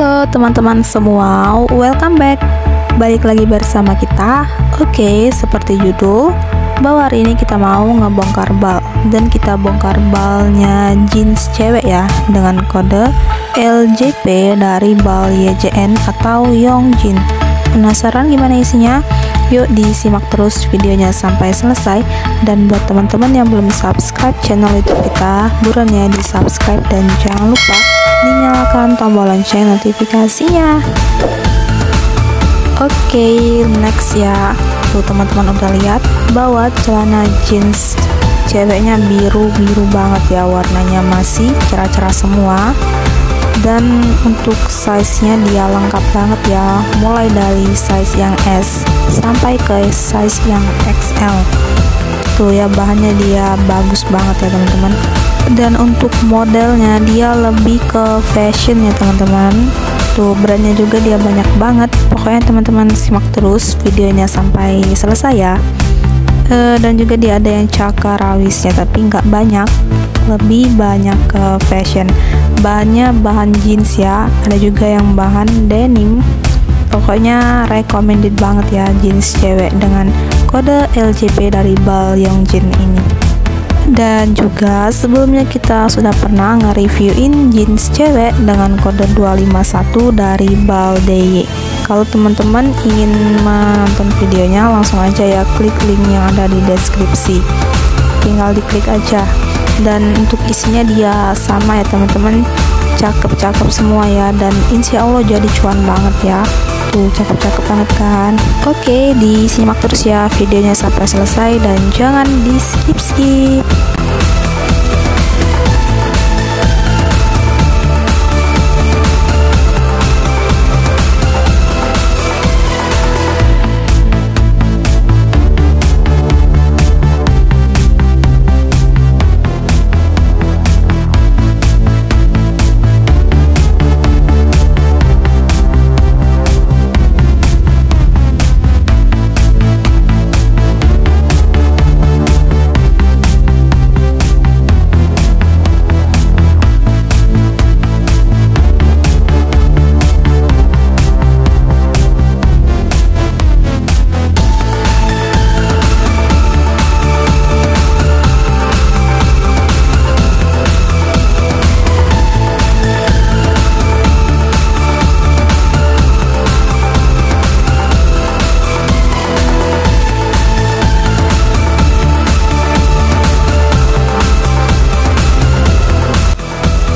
Halo teman-teman semua, welcome back. Balik lagi bersama kita. Oke, seperti judul, bahwa hari ini kita mau ngebongkar bal. Dan kita bongkar balnya jeans cewek ya, dengan kode LJP dari bal YJN atau Yongjin. Penasaran gimana isinya? Yuk disimak terus videonya sampai selesai. Dan buat teman-teman yang belum subscribe channel YouTube kita, buruan ya di subscribe dan jangan lupa dinyalakan tombol lonceng notifikasinya. Oke, next ya. Tuh teman-teman udah lihat bahwa celana jeans ceweknya biru banget ya, warnanya masih cerah-cerah semua. Dan untuk size-nya dia lengkap banget ya, mulai dari size yang S sampai ke size yang XL. Tuh ya, bahannya dia bagus banget ya teman-teman. Dan untuk modelnya dia lebih ke fashion ya teman-teman. Tuh brandnya juga dia banyak banget. Pokoknya teman-teman simak terus videonya sampai selesai ya. Dan juga dia ada yang cakarawisnya tapi nggak banyak, lebih banyak ke fashion. Bahannya bahan jeans ya, ada juga yang bahan denim. Pokoknya recommended banget ya jeans cewek dengan kode LJP dari bal Yongjin ini. Dan juga sebelumnya kita sudah pernah nge-reviewin jeans cewek dengan kode 251 dari bal DY. Kalau teman-teman ingin menonton videonya, langsung aja ya klik link yang ada di deskripsi, tinggal diklik aja. Dan untuk isinya dia sama ya teman-teman, cakep-cakep semua ya, dan insya Allah jadi cuan banget ya. Tuh cakep-cakep banget kan. Oke, disimak terus ya videonya sampai selesai dan jangan di skip.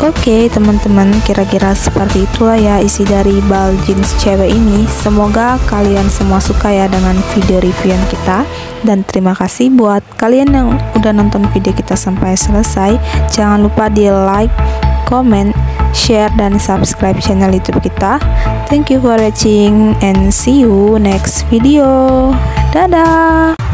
Oke teman-teman, kira-kira seperti itulah ya isi dari bal jeans cewek ini. Semoga kalian semua suka ya dengan video reviewan kita. Dan terima kasih buat kalian yang udah nonton video kita sampai selesai. Jangan lupa di like, comment, share, dan subscribe channel YouTube kita. Thank you for watching and see you next video. Dadah.